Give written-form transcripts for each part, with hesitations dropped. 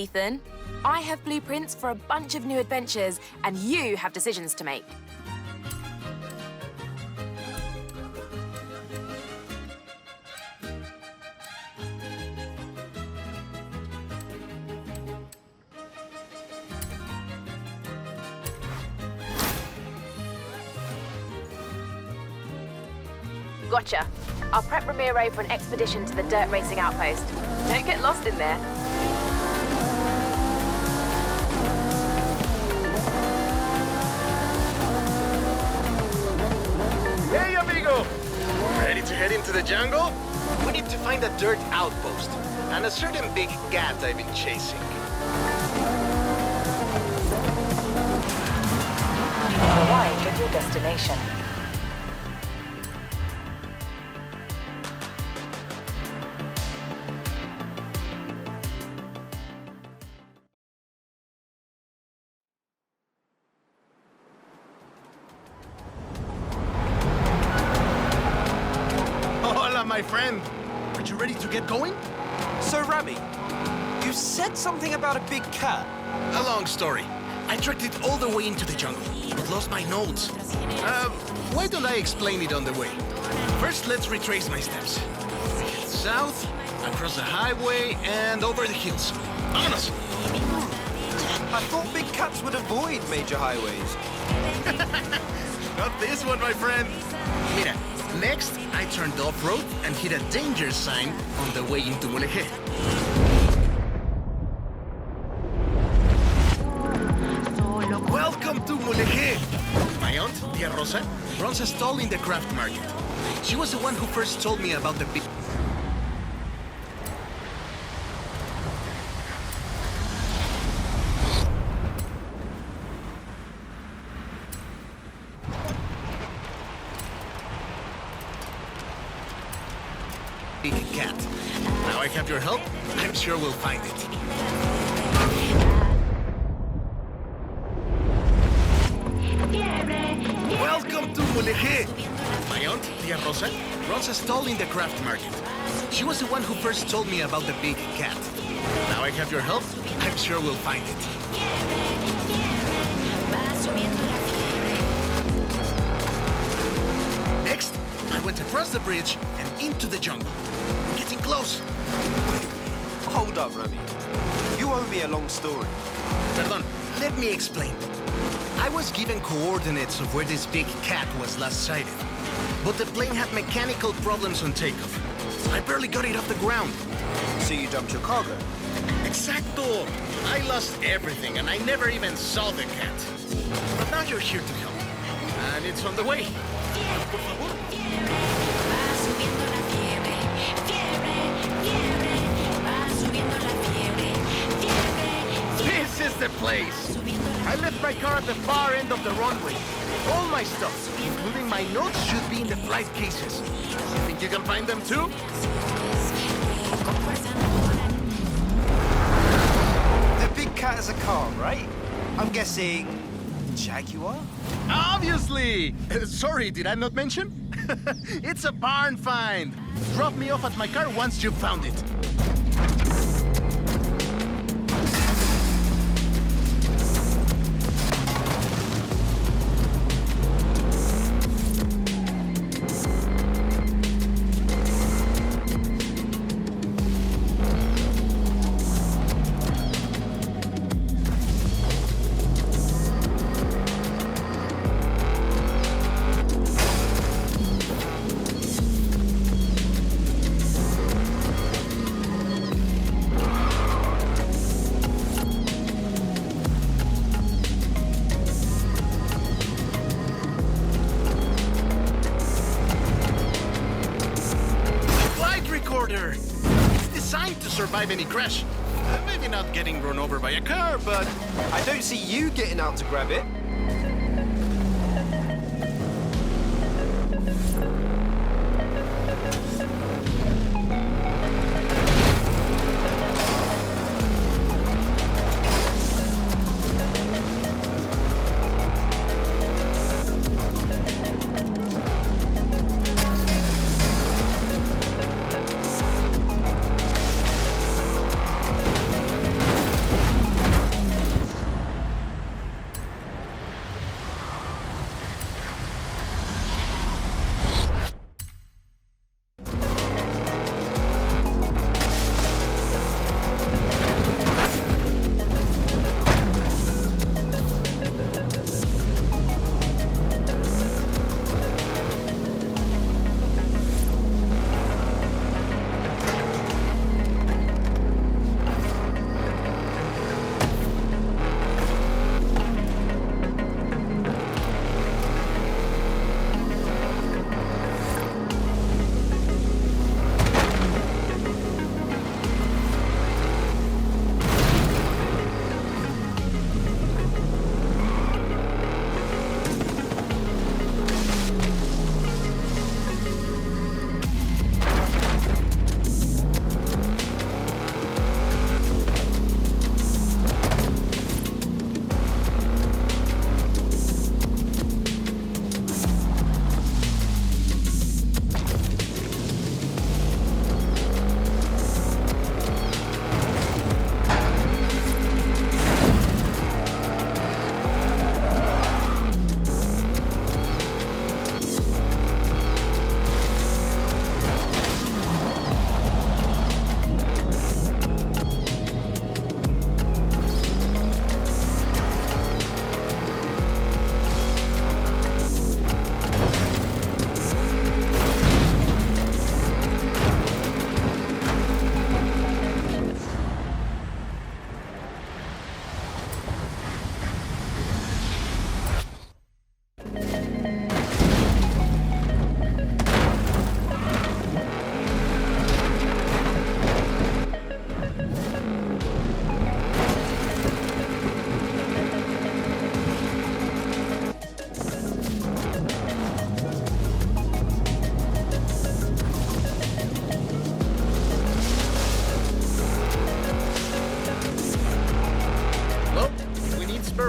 Ethan. I have blueprints for a bunch of new adventures, and you have decisions to make. Gotcha. I'll prep Ramiro for an expedition to the dirt racing outpost. Don't get lost in there. Hey, amigo! Ready to head into the jungle? We need to find a dirt outpost and a certain big cat I've been chasing. Arrive at your destination. Hola, my friend. Are you ready to get going? So, Rami, you said something about a big cat. A long story. I trekked it all the way into the jungle, but lost my notes. Why don't I explain it on the way? First, let's retrace my steps. We head south, across the highway, and over the hills. Vámonos! I thought big cats would avoid major highways. Not this one, my friend. Mira, next, I turned off-road and hit a danger sign on the way into Mulegé. Welcome to Mulegé! My aunt, Tia Rosa, runs a stall in the craft market. She was the one who first told me about the big... big cat. Now I have your help, I'm sure we'll find it. Welcome to Mulegé! My aunt, Tia Rosa, runs a stall in the craft market. She was the one who first told me about the big cat. Now I have your help, I'm sure we'll find it. Next, I went across the bridge and into the jungle. We're getting close. Hold up, Rami. You owe me a long story. Perdón, let me explain. I was given coordinates of where this big cat was last sighted. But the plane had mechanical problems on takeoff. I barely got it off the ground. So you dumped your cargo? Exacto! I lost everything and I never even saw the cat. But now you're here to help. And it's on the way. Por favor. This is the place! I left my car at the far end of the runway. All my stuff, including my notes, should be in the flight cases. You think you can find them too? The big cat has a car, right? I'm guessing... Jaguar? Obviously! Sorry, did I not mention? It's a barn find. Drop me off at my car once you've found it. It's designed to survive any crash. Maybe not getting run over by a car, but... I don't see you getting out to grab it.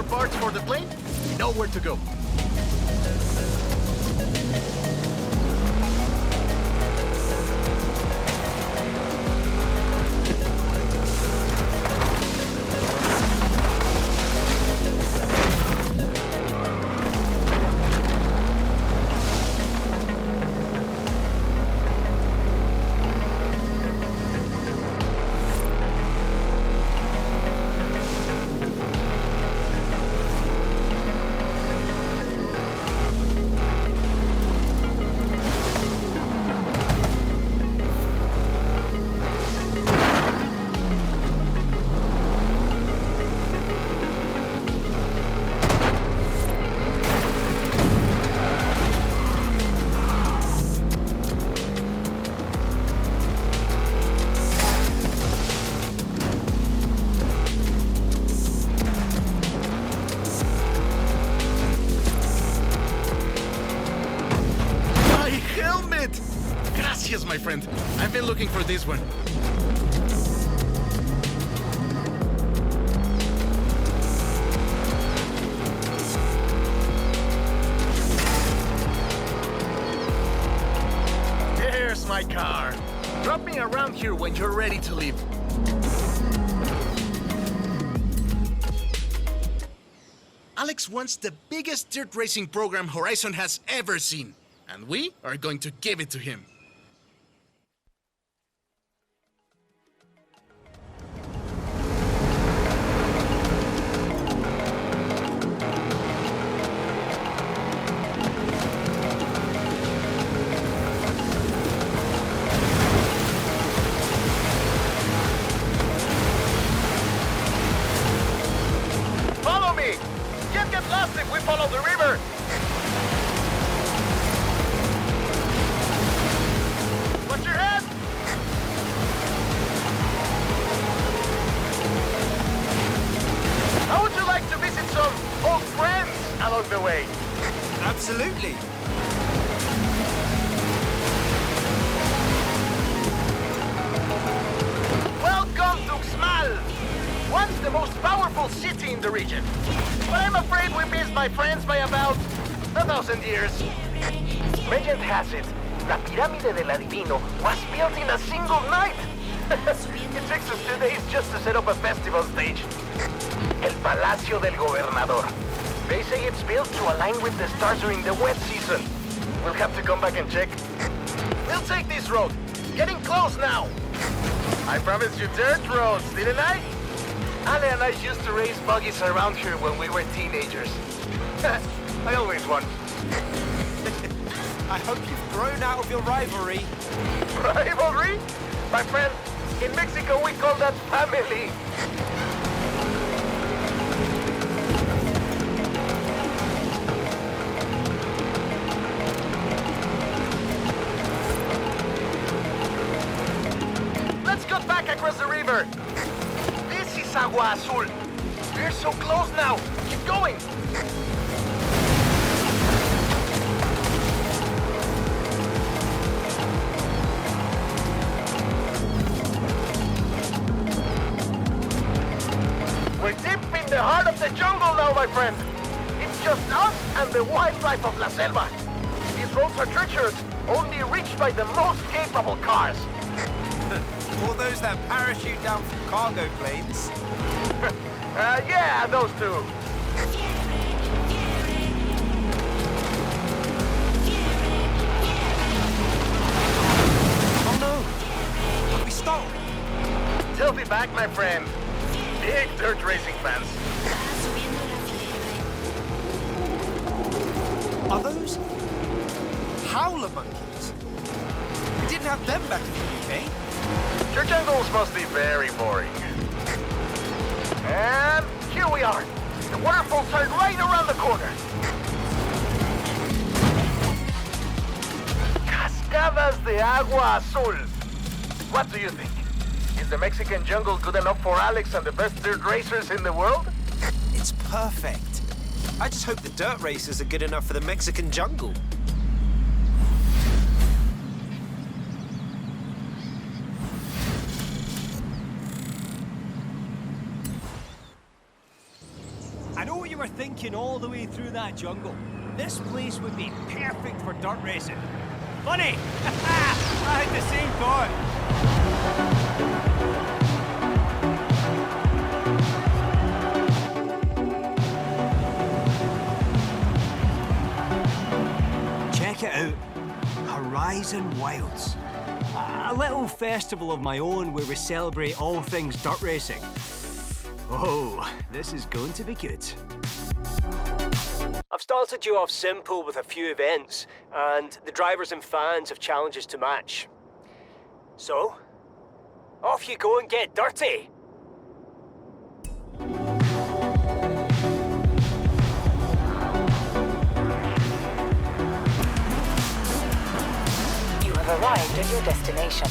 parts for the plane, we know where to go. Gracias, my friend. I've been looking for this one. There's my car. Drop me around here when you're ready to leave. Alex wants the biggest dirt racing program Horizon has ever seen. And we are going to give it to him. Follow me! Can't get lost if we follow the river! Watch your head! How would you like to visit some old friends along the way? Absolutely. Welcome to Xmal! Once the most powerful city in the region. But I'm afraid we missed my friends by about 1,000 years. Legend has it, La Pirámide del Adivino was built in a single night. It takes us 2 days just to set up a festival stage. El Palacio del Gobernador. They say it's built to align with the stars during the wet season. We'll have to come back and check. We'll take this road. Getting close now. I promised you dirt roads, didn't I? Ale and I used to race buggies around here when we were teenagers. I always won. I hope you've grown out of your rivalry. Rivalry? My friend, in Mexico we call that family. Let's cut back across the river. This is Agua Azul. We're so close now. Keep going. We're deep in the heart of the jungle now, my friend. It's just us and the wildlife of La Selva. These roads are treacherous, only reached by the most capable cars. All those that parachute down from cargo planes. Yeah, those two. Oh no! Have we stopped? They'll be back, my friend. Big dirt racing fans. Are those howler monkeys? We didn't have them back in the UK. Your jungles must be very boring. And here we are. The waterfalls are right around the corner. Cascadas de Agua Azul. What do you think? Is the Mexican jungle good enough for Alex and the best dirt racers in the world? It's perfect. I just hope the dirt racers are good enough for the Mexican jungle. know what you were thinking all the way through that jungle. This place would be perfect for dirt racing. Funny! I had the same thought. Check it out. Horizon Wilds. A little festival of my own where we celebrate all things dirt racing. Oh, this is going to be good. I've started you off simple with a few events, and the drivers and fans have challenges to match. So, off you go and get dirty! You have arrived at your destination.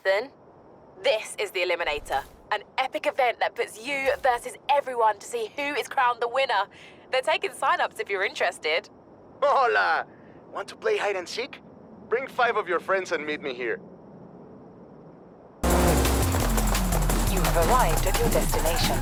Ethan. This is the Eliminator, an epic event that puts you versus everyone to see who is crowned the winner. They're taking sign-ups if you're interested. Hola! Want to play hide and seek? Bring 5 of your friends and meet me here. You have arrived at your destination.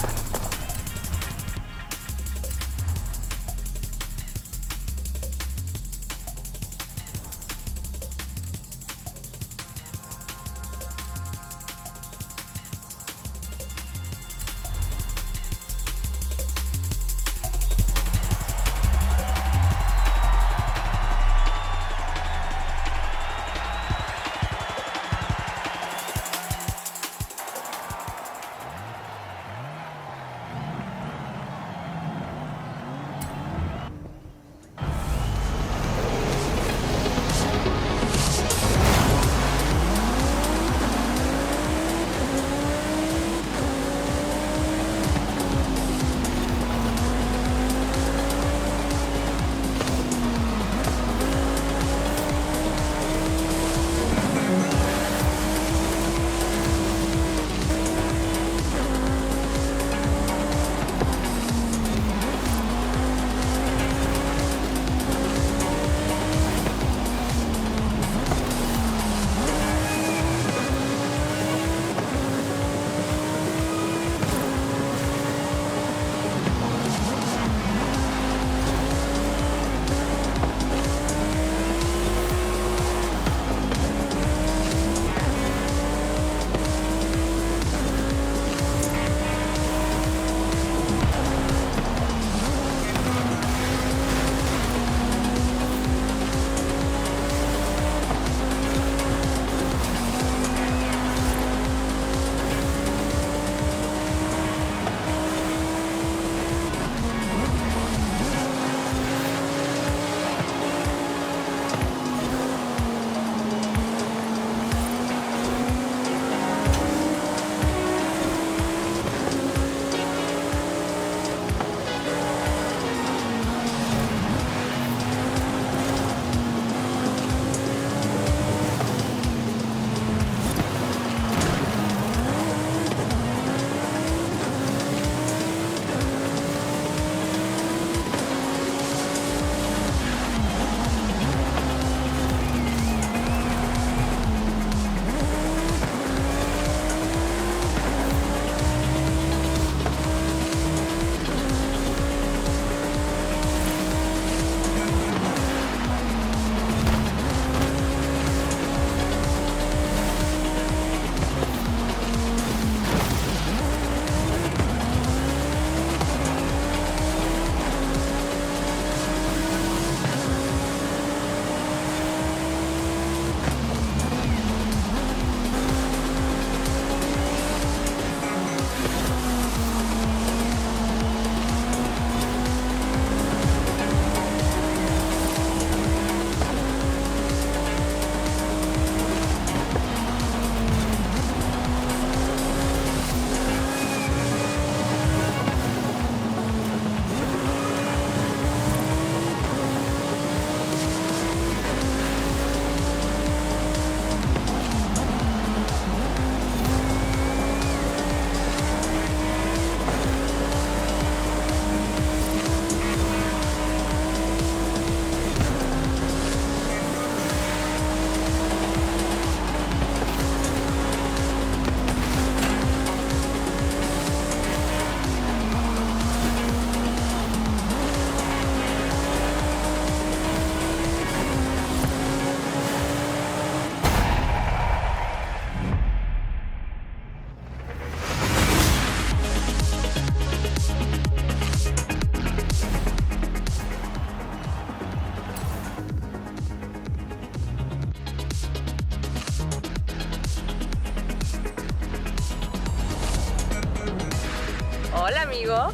Hola, amigo.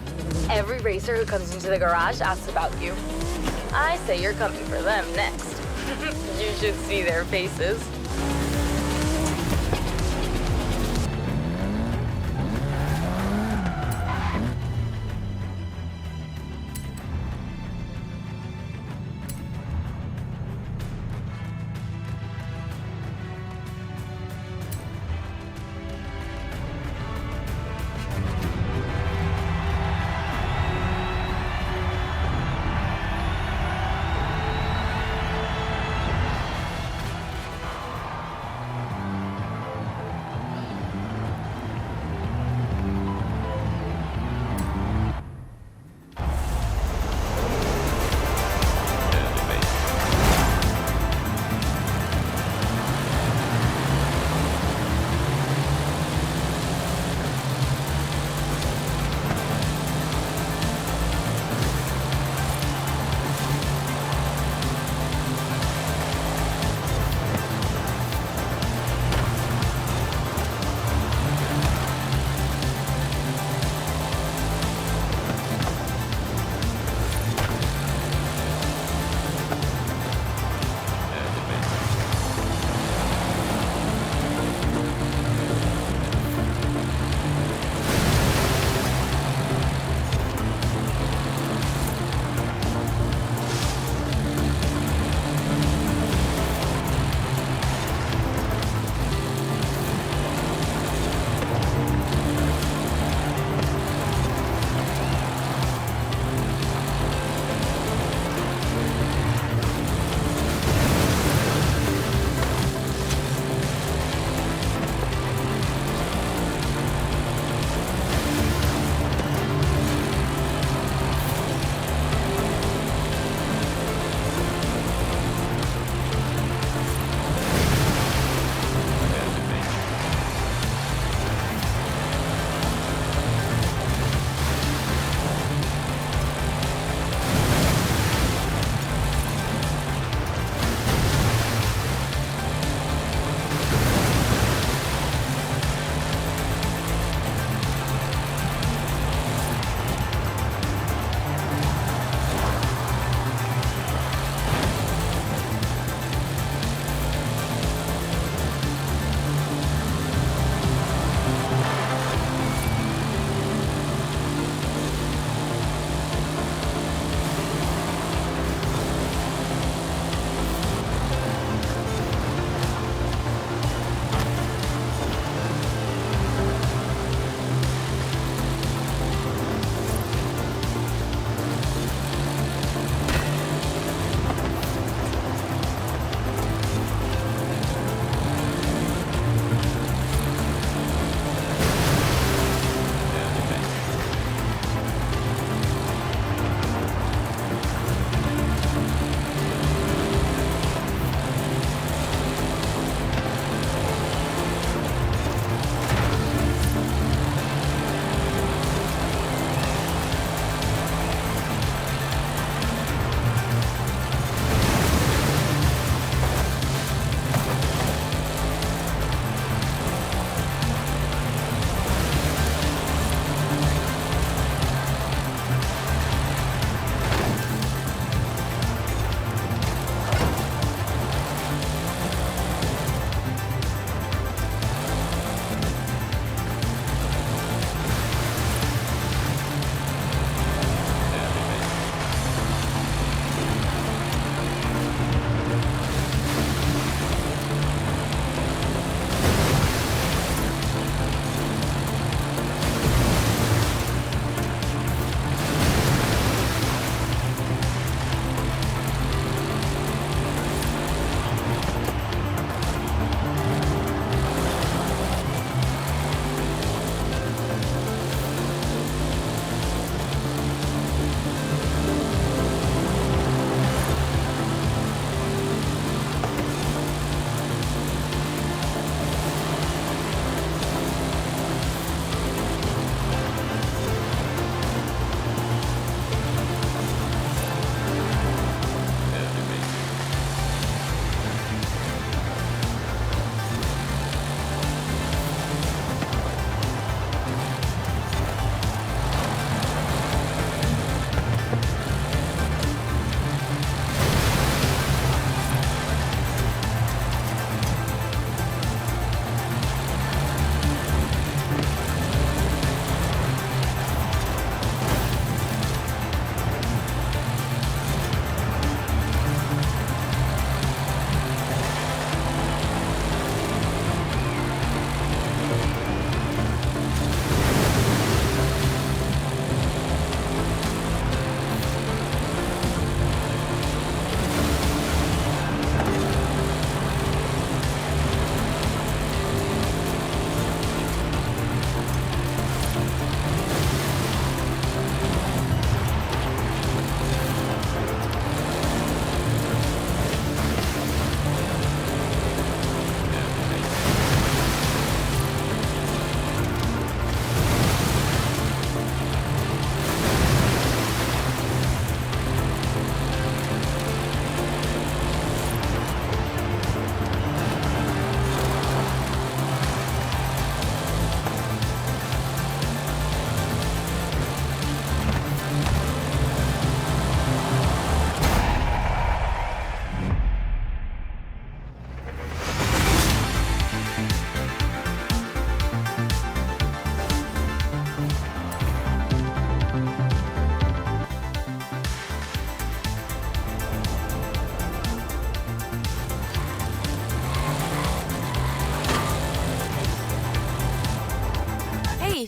Every racer who comes into the garage asks about you. I say you're coming for them next. You should see their faces.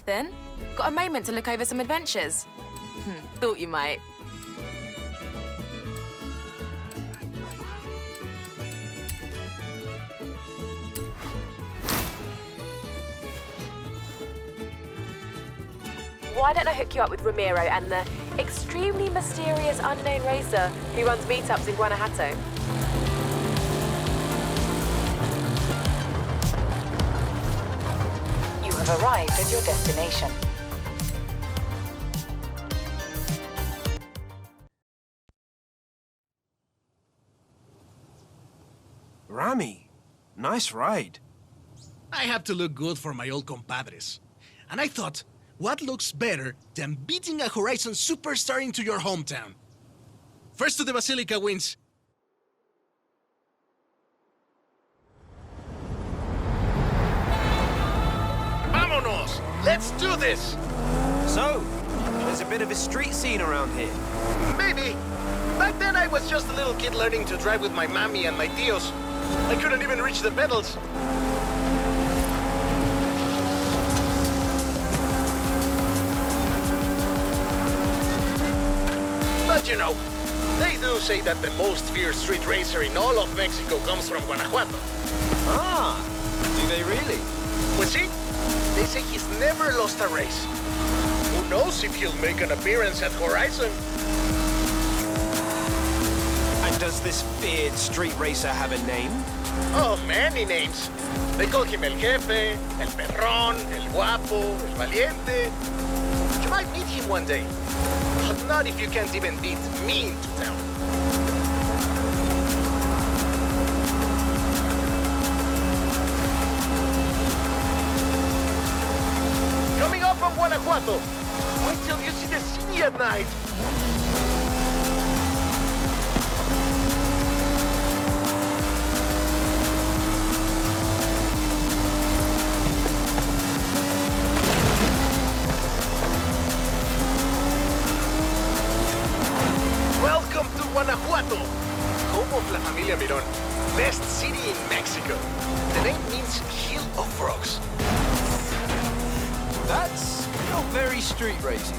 anything? Got a moment to look over some adventures? Thought you might. Why don't I hook you up with Ramiro and the extremely mysterious unknown racer who runs meetups in Guanajuato? You have arrived at your destination. Rami, nice ride. I have to look good for my old compadres. And I thought, what looks better than beating a Horizon superstar into your hometown? First to the Basilica wins. Vámonos! Let's do this! So, there's a bit of a street scene around here. Maybe. Back then I was just a little kid learning to drive with my mommy and my tios. I couldn't even reach the pedals. But you know, they do say that the most fierce street racer in all of Mexico comes from Guanajuato. Ah, do they really? Pues sí, they say he's never lost a race. Who knows if he'll make an appearance at Horizon? And does this feared street racer have a name? Oh, many names. They call him El Jefe, El Perrón, El Guapo, El Valiente. You might meet him one day. But not if you can't even beat me into town. Coming up from Guanajuato. Wait till you see the city at night. Welcome to Guanajuato, home of La Familia Mirón, best city in Mexico. The name means hill of frogs. That's not very street racing.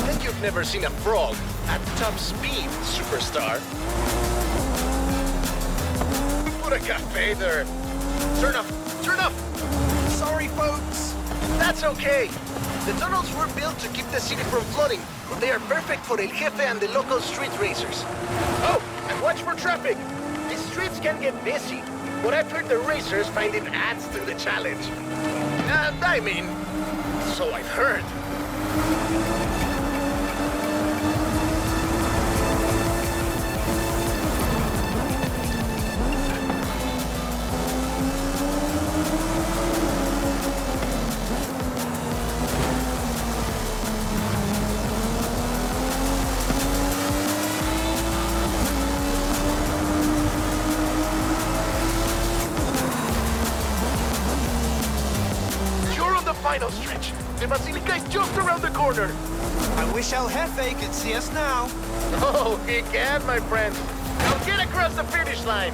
And you've never seen a frog at top speed, superstar. Put a cafe there. Turn off, turn off. Sorry, folks. That's okay. The tunnels were built to keep the city from flooding, but they are perfect for El Jefe and the local street racers. Oh, and watch for traffic. These streets can get busy, but I've heard the racers find it adds to the challenge. And I mean, so I've heard. Final stretch. The Basilica is just around the corner. I wish El Jefe could see us now. Oh, he can, my friend. Now get across the finish line.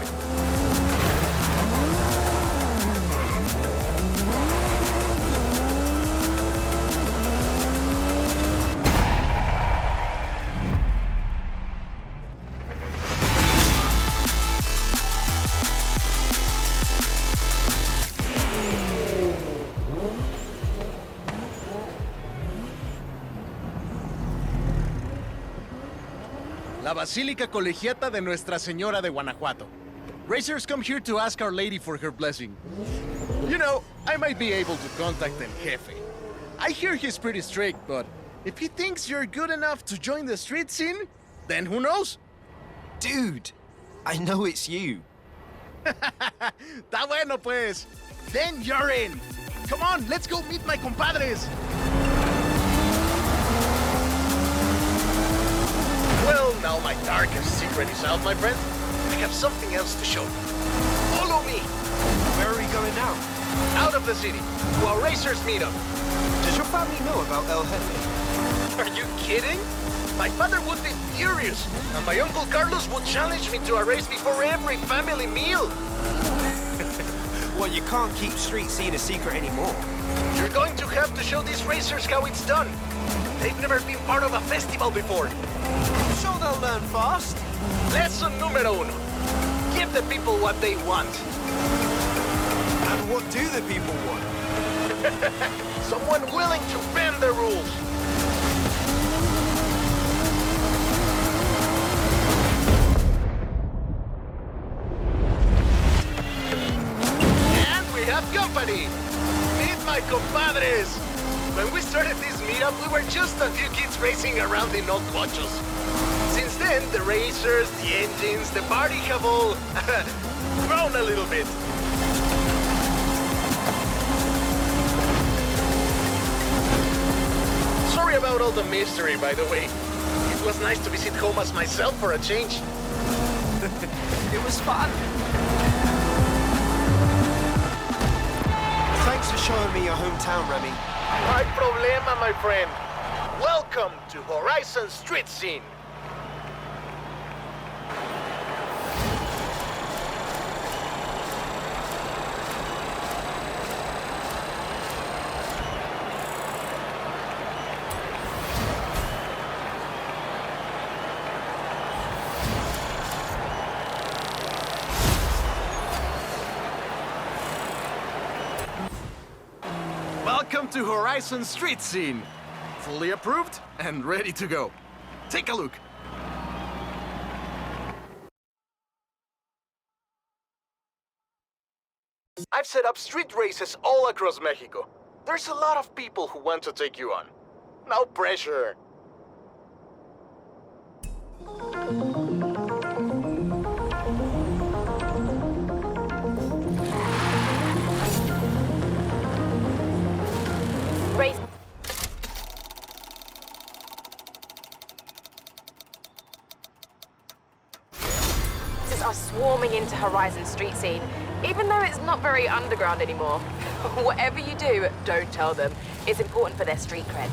La Basílica Colegiata de Nuestra Señora de Guanajuato. Racers come here to ask Our Lady for her blessing. You know, I might be able to contact El Jefe. I hear he's pretty strict, but if he thinks you're good enough to join the street scene, then who knows? Dude, I know it's you. Está bueno, pues. Then you're in. Come on, let's go meet my compadres. Well, now my darkest secret is out, my friend. I have something else to show you. Follow me. Where are we going now? Out of the city, to our racers meetup. Does your family know about El Jefe? Are you kidding? My father would be furious, and my Uncle Carlos would challenge me to a race before every family meal. Well, you can't keep street scene a secret anymore. You're going to have to show these racers how it's done. They've never been part of a festival before. Sure they'll learn fast. Lesson número uno. Give the people what they want. And what do the people want? Someone willing to bend the rules. And we have company. Meet my compadres. When we started this meetup, we were just a few kids racing around in old cochos. Since then, the racers, the engines, the party have all grown a little bit. Sorry about all the mystery, by the way. It was nice to visit home as myself for a change. It was fun. Thanks for showing me your hometown, Remy. No hay problema, my friend. Welcome to Horizon Street Scene. Welcome to Horizon Street Scene. Fully approved and ready to go. Take a look. I've set up street races all across Mexico. There's a lot of people who want to take you on. No pressure. Race are swarming into Horizon Street Scene, even though it's not very underground anymore. Whatever you do, don't tell them. It's important for their street cred.